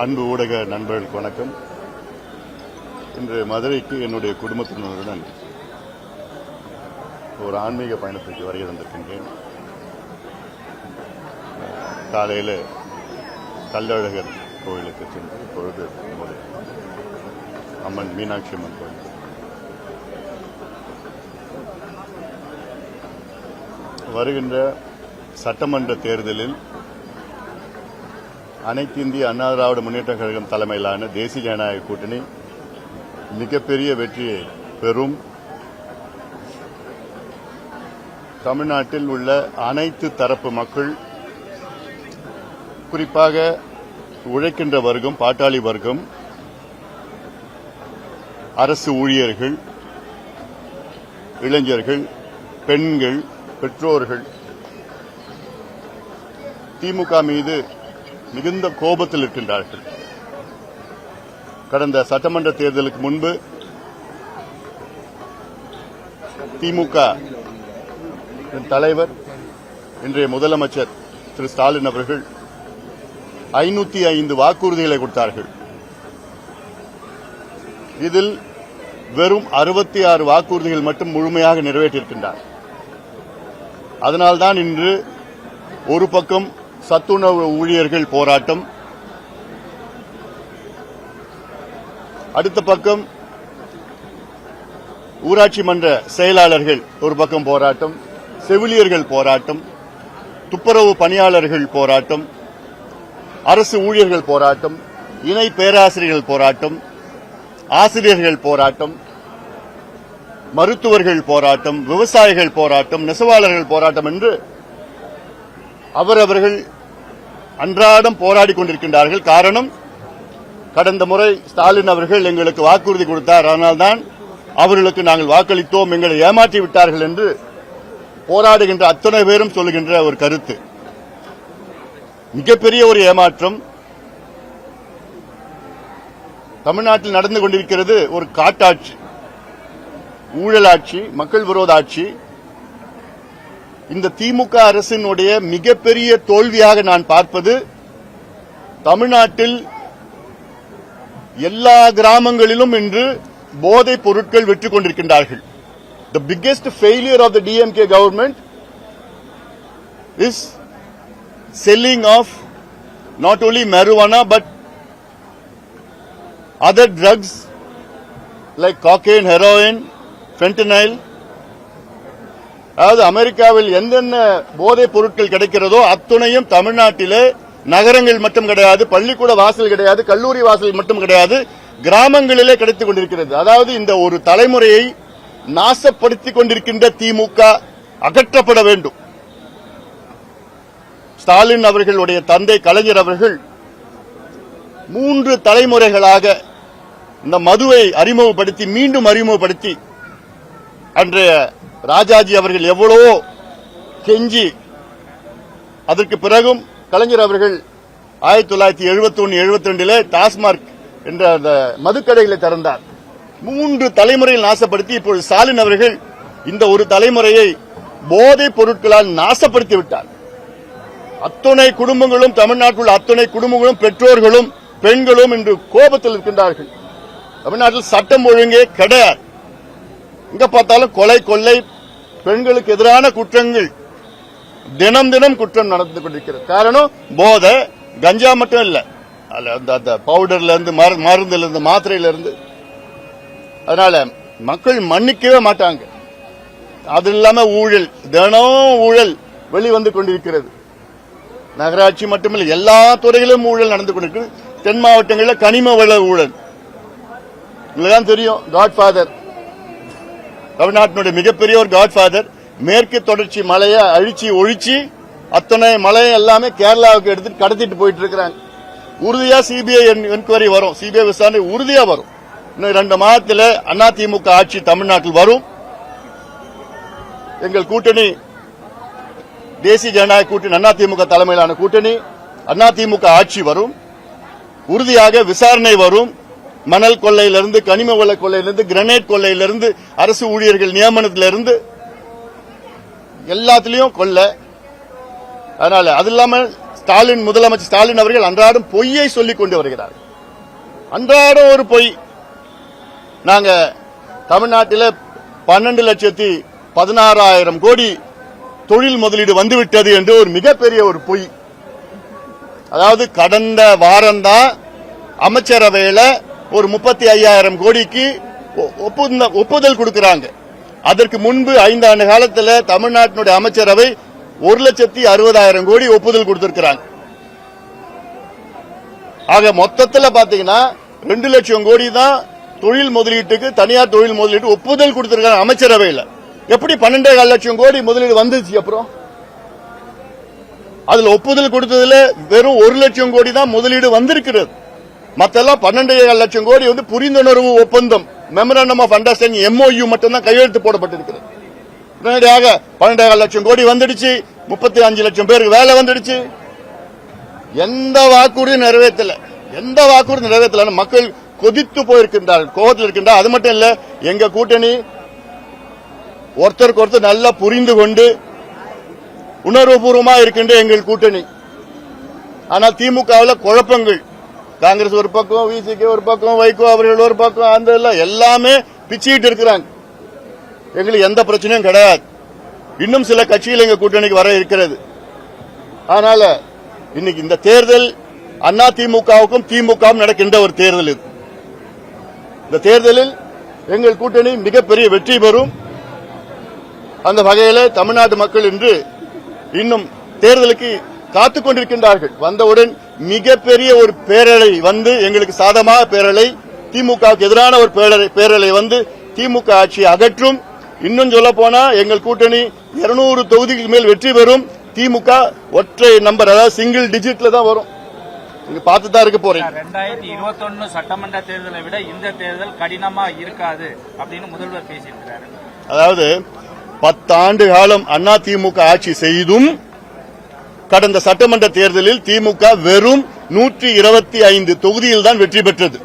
அன்பு ஊடக நண்பர்களுக்கு வணக்கம். இன்று மதுரைக்கு என்னுடைய குடும்பத்தினருடன் ஒரு ஆன்மீக பயணத்திற்கு வருகை தந்திருக்கின்றேன். காலையில் கள்ளழகர் கோயிலுக்கு சென்று இப்பொழுது அம்மன் மீனாட்சி அம்மன் கோயில். வருகின்ற சட்டமன்ற தேர்தலில் அனைத்து இந்திய அண்ணா திராவிட முன்னேற்ற கழகம் தலைமையிலான தேசிய ஜனநாயக கூட்டணி மிகப்பெரிய வெற்றியை பெறும். தமிழ்நாட்டில் உள்ள அனைத்து தரப்பு மக்கள், குறிப்பாக உழைக்கின்ற வர்க்கம், பாட்டாளி வர்க்கம், அரசு ஊழியர்கள், இளைஞர்கள், பெண்கள், பெற்றோர்கள் திமுக மீது மிகுந்த கோபத்தில் இருக்கின்றார்கள். கடந்த சட்டமன்ற தேர்தலுக்கு முன்பு திமுக தலைவர், இன்றைய முதலமைச்சர் திரு ஸ்டாலின் அவர்கள் 505 வாக்குறுதிகளை கொடுத்தார்கள். இதில் வெறும் 66 வாக்குறுதிகள் மட்டும் முழுமையாக நிறைவேற்றியிருக்கின்றார். அதனால்தான் இன்று ஒரு பக்கம் சத்துணவு ஊழியர்கள் போராட்டம், அடுத்த பக்கம் ஊராட்சி மன்ற செயலாளர்கள் ஒரு பக்கம் போராட்டம், செவிலியர்கள் போராட்டம், துப்புரவு பணியாளர்கள் போராட்டம், அரசு ஊழியர்கள் போராட்டம், இணை பேராசிரியர்கள் போராட்டம், ஆசிரியர்கள் போராட்டம், மருத்துவர்கள் போராட்டம், விவசாயிகள் போராட்டம், நெசவாளர்கள் போராட்டம் என்று அவரவர்கள் அன்றாடம் போராடிக் கொண்டிருக்கின்றார்கள். காரணம், கடந்த முறை ஸ்டாலின் அவர்கள் எங்களுக்கு வாக்குறுதி கொடுத்தார், அதனால்தான் அவர்களுக்கு நாங்கள் வாக்களித்தோம், எங்களை ஏமாற்றி விட்டார்கள் என்று போராடுகின்ற அத்தனை பேரும் சொல்லுகின்ற ஒரு கருத்து. மிகப்பெரிய ஒரு ஏமாற்றம் தமிழ்நாட்டில் நடந்து கொண்டிருக்கிறது. ஒரு காட்டாட்சி, ஊழலாட்சி, மக்கள் விரோத ஆட்சி. இந்த திமுக அரசினுடைய மிகப்பெரிய தோல்வியாக நான் பார்ப்பது, தமிழ்நாட்டில் எல்லா கிராமங்களிலும் இன்று போதைப் பொருட்கள் விற்றுக் கொண்டிருக்கின்றார்கள். The biggest failure of the DMK government is selling of not only marijuana but other drugs like cocaine, heroin, fentanyl. அதாவது அமெரிக்காவில் எந்தென்ன போதைப் பொருட்கள் கிடைக்கிறதோ அத்துணையும் தமிழ்நாட்டிலே நகரங்கள் மட்டும் கிடையாது, பள்ளிக்கூட வாசல் கிடையாது, கல்லூரி வாசல் மட்டும் கிடையாது, கிராமங்களிலே கிடைத்துக் கொண்டிருக்கிறது. அதாவது இந்த ஒரு தலைமுறையை நாசப்படுத்திக் கொண்டிருக்கின்ற திமுக அகற்றப்பட வேண்டும். ஸ்டாலின் அவர்களுடைய தந்தை கலைஞர் அவர்கள் 3 தலைமுறைகளாக இந்த மதுவை அறிமுகப்படுத்தி, மீண்டும் அறிமுகப்படுத்தி, அன்றைய ராஜாஜி அவர்கள் எவ்வளவோ கெஞ்சி, அதற்கு பிறகும் கலைஞர் அவர்கள் 1971-72 டாஸ்மார்க் என்ற அந்த மதுக்கடைகளை திறந்தார். 3 தலைமுறையில் நாசப்படுத்தி, இப்பொழுது ஸ்டாலின் அவர்கள் இந்த ஒரு தலைமுறையை போதைப் பொருட்களால் நாசப்படுத்தி விட்டார். அத்துணை குடும்பங்களும், தமிழ்நாட்டில் அத்துணை குடும்பங்களும், பெற்றோர்களும், பெண்களும் இன்று கோபத்தில் இருக்கின்றார்கள். தமிழ்நாட்டில் சட்டம் ஒழுங்கே கிடையாது. எங்க பார்த்தாலும் கொலை, கொள்ளை, பெண்களுக்கு எதிரான குற்றங்கள், தினம் தினம் குற்றம் நடந்து கொண்டிருக்கிறது. காரணம் போதை, கஞ்சா மட்டும் இல்ல, அந்த பவுடர்ல இருந்து, மருந்துல இருந்து, மாத்திரையில இருந்து. அதனால மக்கள் மன்னிக்கவே மாட்டாங்க. அது இல்லாம ஊழல், தினம் ஊழல் வெளிவந்து கொண்டிருக்கிறது. நகராட்சி மட்டுமில்லை, எல்லா துறையிலும் ஊழல் நடந்து கொண்டிருக்கிறது. தென் மாவட்டங்களில் கனிம வள ஊழல் உங்களுக்கு தெரியும். காட்ஃபாதர், தமிழ்நாட்டினுடைய மிகப்பெரிய ஒரு காட்ஃபாதர், மேற்கு தொடர்ச்சி மலையை அழிச்சு ஒழிச்சு அத்தனை மலையை எல்லாமே கேரளாவுக்கு எடுத்துட்டு கடத்திட்டு போயிட்டு இருக்கிறாங்க. உறுதியா சிபிஐ என்கொயரி வரும், சிபிஐ விசாரணை உறுதியா வரும். இன்னும் 2 மாதத்தில் அதிமுக ஆட்சி தமிழ்நாட்டில் வரும். எங்கள் கூட்டணி தேசிய ஜனநாயக கூட்டணி, அதிமுக தலைமையிலான கூட்டணி, அதிமுக ஆட்சி வரும். உறுதியாக விசாரணை வரும். மணல் கொள்ளையிலிருந்து, கனிம வள கொள்ளையிலிருந்து, கிரனேட் கொள்ளையிலிருந்து, அரசு ஊழியர்கள் நியமனத்திலிருந்து எல்லாத்திலையும் கொள்ளை. அதனால அது இல்லாமல் ஸ்டாலின் முதலமைச்சர் ஸ்டாலின் அவர்கள் அன்றாடம் பொய்யை சொல்லிக் கொண்டு வருகிறார். அன்றாடம் ஒரு பொய். நாங்க தமிழ்நாட்டில் 12,16,000 கோடி தொழில் முதலீடு வந்துவிட்டது என்று ஒரு மிகப்பெரிய ஒரு பொய். அதாவது கடந்த வாரம்தான் அமைச்சரவையில் ஒரு 35,000 கோடிக்கு ஒப்புதல் கொடுக்கிறாங்க. அதற்கு முன்பு 5 ஆண்டு காலத்தில் தமிழ்நாட்டினுடைய அமைச்சரவை 1,60,000 கோடி ஒப்புதல் கொடுத்திருக்கிறாங்க. ஆக மொத்தத்தில் பாத்தீங்கன்னா 2 லட்சம் கோடி தான் தொழில் முதலீட்டுக்கு, தனியார் தொழில் முதலீட்டு ஒப்புதல் கொடுத்திருக்காங்க அமைச்சரவையில். எப்படி 12,4 லட்சம் கோடி முதலீடு வந்துச்சு? அப்புறம் அதுல ஒப்புதல் கொடுத்ததுல வெறும் 1 லட்சம் கோடி தான் முதலீடு வந்திருக்கிறது. மத்தெல்லாம் 12,4 லட்சம் கோடி வந்து புரிந்துணர்வு ஒப்பந்தம், மெமரண்டம் ஆஃப் அண்டர்ஸ்டாண்டிங், MOU மட்டும்தான் கையெழுத்து போடப்பட்டிருக்கிறது. உடனடியாக 12,4 லட்சம் கோடி வந்துடுச்சு, 35 லட்சம் பேருக்கு வேலை வந்துடுச்சு. எந்த வாக்குறுதியும் நிறைவேற்றல. மக்கள் கொதித்து போயிருக்கின்றார்கள், கோபத்தில் இருக்கின்றார். அது மட்டும் இல்ல, எங்க கூட்டணி ஒருத்தருக்கு ஒருத்தர் நல்லா புரிந்து கொண்டு உணர்வுபூர்வமா இருக்கின்ற எங்கள் கூட்டணி. ஆனால் திமுகவில் குழப்பங்கள். காங்கிரஸ் ஒரு பக்கம், விசிகே ஒரு பக்கம், வைகோ அவர்கள் ஒரு பக்கம், அந்த எல்லாமே பிச்சுக்கிட்டு இருக்கிறாங்க. எங்களுக்கு எந்த பிரச்சனையும் கிடையாது. இன்னும் சில கட்சிகள் எங்க கூட்டணிக்கு வர இருக்கிறது. அதனால இன்னைக்கு இந்த தேர்தல் அண்ணா திமுகவுக்கும் திமுகவும் நடக்கின்ற ஒரு தேர்தல் இது. இந்த தேர்தலில் எங்கள் கூட்டணி மிகப்பெரிய வெற்றி பெறும். அந்த வகையில் தமிழ்நாட்டு மக்கள் இன்று இன்னும் தேர்தலுக்கு காத்துக் கொண்டிருக்கின்றார்கள். வந்தவுடன் மிகப்பெரிய ஒரு பேரலை வந்து எங்களுக்கு சாதமாக பேரலை, திமுகவுக்கு எதிரான ஒரு பேரலை வந்து திமுக ஆட்சியை அகற்றும். இன்னும் சொல்ல போனா எங்கள் கூட்டணி 200 தொகுதிக்கு மேல் வெற்றி பெறும். திமுக ஒற்றை நம்பர், அதாவது சிங்கிள் டிஜிட்ல தான் வரும். நீங்க பார்த்துதான் இருக்க போறீங்க. 2021 சட்டமன்ற தேர்தலை விட இந்த தேர்தல் கடினமா இருக்காது அப்படின்னு முதல்வர் பேசியிருக்கிறார். அதாவது 10 ஆண்டு காலம் அண்ணா திமுக ஆட்சி செய்தும் கடந்த சட்டமன்ற தேர்தலில் திமுக வெறும் 125 தொகுதியில் தான் வெற்றி பெற்றது.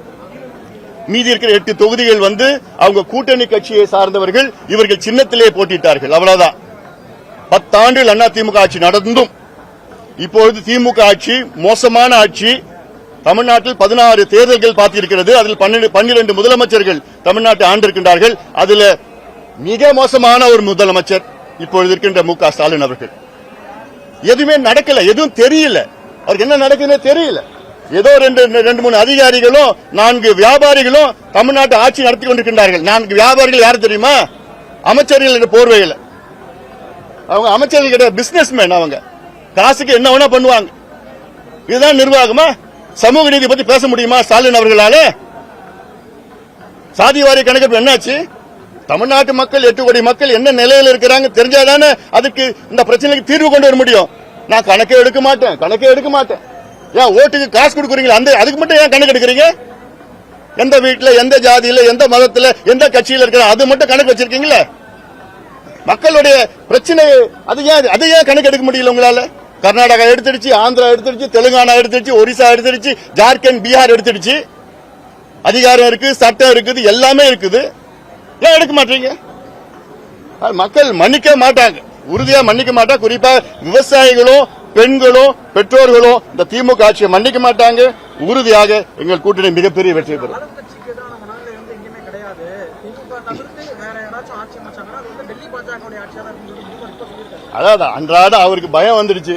மீதி இருக்கிற 8 தொகுதிகள் வந்து அவங்க கூட்டணி கட்சியை சார்ந்தவர்கள், இவர்கள் சின்னத்திலே போட்டிட்டார்கள். அவ்வளவுதான். 10 ஆண்டுகள் அண்ணா திமுக ஆட்சி நடந்தும் இப்பொழுது திமுக ஆட்சி மோசமான ஆட்சி. தமிழ்நாட்டில் 16 தேர்தல்கள் பார்த்திருக்கிறது. அதில் 12 முதலமைச்சர்கள் தமிழ்நாட்டை ஆண்டிருக்கின்றார்கள். அதில் மிக மோசமான ஒரு முதலமைச்சர் இப்பொழுது இருக்கின்ற மு க ஸ்டாலின் அவர்கள். எதுவுமே நடக்கல, எதுவும் தெரியல, அவருக்கு என்ன நடக்குதுன்னு தெரியல. ஏதோ 2-3 அதிகாரிகளும் 4 வியாபாரிகளும் தமிழ்நாட்டு ஆட்சி நடத்தி கொண்டிருக்கின்றார்கள். 4 வியாபாரிகள் யாரு தெரியுமா? அமைச்சர்கள் என்ற போர்வையில். அவங்க அமைச்சர்கள் கிடையாது, பிசினஸ் மேன். அவங்க காசுக்கு என்ன வேணா பண்ணுவாங்க. இதுதான் நிர்வாகமா? சமூக நீதி பத்தி பேச முடியுமா ஸ்டாலின் அவர்களால? சாதிவாரி கணக்கெடுப்பு என்னாச்சு? தமிழ்நாட்டு மக்கள் 8 கோடி மக்கள் என்ன நிலையில் இருக்கிறாங்க தெரிஞ்சாதானே அதுக்கு இந்த பிரச்சனைக்கு தீர்வு கொண்டு வர முடியும். நான் கணக்கே எடுக்க மாட்டேன். ஏன் ஓட்டுக்கு காசு கொடுக்குறீங்களா? அதுக்கு மட்டும் ஏன் கணக்கு எடுக்கிறீங்க? எந்த வீட்டுல, எந்த ஜாதியில, எந்த மதத்துல, எந்த கட்சியில இருக்கிற அது மட்டும் கணக்கு வச்சிருக்கீங்களா? மக்களுடைய பிரச்சனை அது ஏன் கணக்கு எடுக்க முடியல உங்களால? கர்நாடகா எடுத்துடுச்சு, ஆந்திரா எடுத்துடுச்சு, தெலுங்கானா எடுத்துடுச்சு, ஒரிசா எடுத்துடுச்சு, ஜார்க்கண்ட், பீகார் எடுத்துடுச்சு. அதிகாரம் இருக்கு, சட்டம் இருக்குது, எல்லாமே இருக்குது. ஏன் எடுக்க மாட்டீங்க? மக்கள் மன்னிக்க மாட்டாங்க, உறுதியா மன்னிக்க மாட்டாங்க. குறிப்பா விவசாயிகளும், பெண்களும், பெற்றோர்களும் இந்த திமுக ஆட்சியை மன்னிக்க மாட்டாங்க. உறுதியாக எங்கள் கூட்டணி மிகப்பெரிய வெற்றி பெறும். அதாவது அன்றாடம் அவருக்கு பயம் வந்துடுச்சு.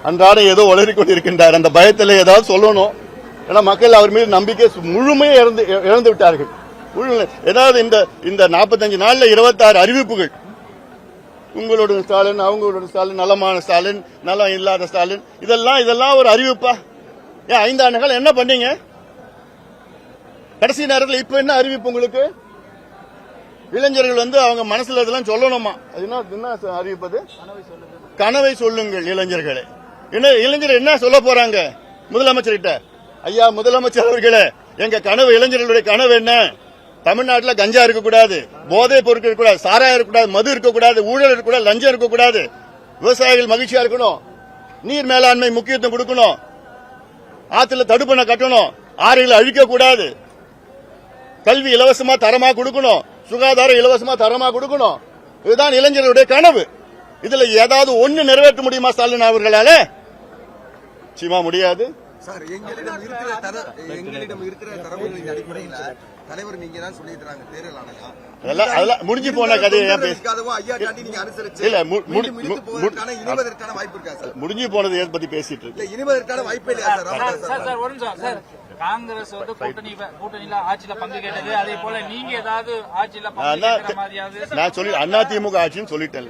அன்றாடம் ஏதோ உளறி கொண்டிருக்கின்றார். அந்த பயத்தில் ஏதாவது சொல்லணும். ஏன்னா மக்கள் அவர் மீது நம்பிக்கை முழுமையை இழந்து விட்டார்கள். ஏதாவது இந்த 45 நாள்ல 26 அறிவிப்புகள், உங்களோட ஸ்டாலின், அவங்களோட ஸ்டாலின், நலமான ஸ்டாலின், நலம் இல்லாத ஸ்டாலின், இதெல்லாம் ஒரு அறிவிப்பா? ஏன் 5 ஆண்டுகள் என்ன பண்ணீங்க? கடைசி நேரத்தில் இப்ப என்ன அறிவிப்பு உங்களுக்கு? இளைஞர்கள் வந்து அவங்க மனசுல இதெல்லாம் சொல்லணுமா? அது என்ன அறிவிப்பது? கனவை சொல்லுங்கள் இளைஞர்களே. இளைஞர் என்ன சொல்ல போறாங்க முதலமைச்சர்கிட்ட? ஐயா முதலமைச்சர் அவர்களே, எங்க கனவு, இளைஞர்களுடைய கனவு என்ன? தமிழ்நாட்டில் கஞ்சா இருக்கக்கூடாது, போதைப் பொருட்கள் இருக்கக்கூடாது, சாராயம் இருக்கக்கூடாது, மது இருக்கக்கூடாது, ஊழல் இருக்கக்கூடாது, லஞ்சம் இருக்கக்கூடாது, விவசாயிகள் மகிழ்ச்சியா இருக்கணும், நீர் மேலாண்மை முக்கியத்துவம் கொடுக்கணும், ஆத்துல தடுப்பணை கட்டணும், ஆறுகளை அழிக்கக்கூடாது, கல்வி இலவசமா தரமா கொடுக்கணும், சுகாதாரம் இலவசமா தரமா கொடுக்கணும். இதுதான் இளைஞர்களுடைய கனவு. இதுல ஏதாவது ஒண்ணு நிறைவேற்ற முடியுமா ஸ்டாலின் அவர்களால? நிச்சயமா முடியாது. சார், எங்களிடம் இருக்கிற தரவுகளின் அடிப்படையில் தலைவர் நீங்க தான் சொல்லிட்டு இருக்காங்க தேர்தல் ஆணையம். அதெல்லாம் முடிஞ்சு போன கதையை ஏன் பேச ஐயா காட்டி நீங்க அனுசரிச்சு இல்ல இனிவதற்கான வாய்ப்பு இருக்கா சார்? முடிஞ்சு போனது எதை பத்தி பேசிட்டு இருக்கு? இல்ல, இனிவதற்கான வாய்ப்பே இல்லையா சார்? சார் ஒரு நிமிஷம் சார். காங்கிரஸ் வந்து கூட்டணியில ஆட்சியில பங்கு கேட்டது, அதே போல நீங்க ஏதாவது ஆட்சியில பங்கு கேட்கிற மாதிரியாவது நான் சொல்லி அதிமுக ஆட்சின்னு சொல்லிட்டேன்.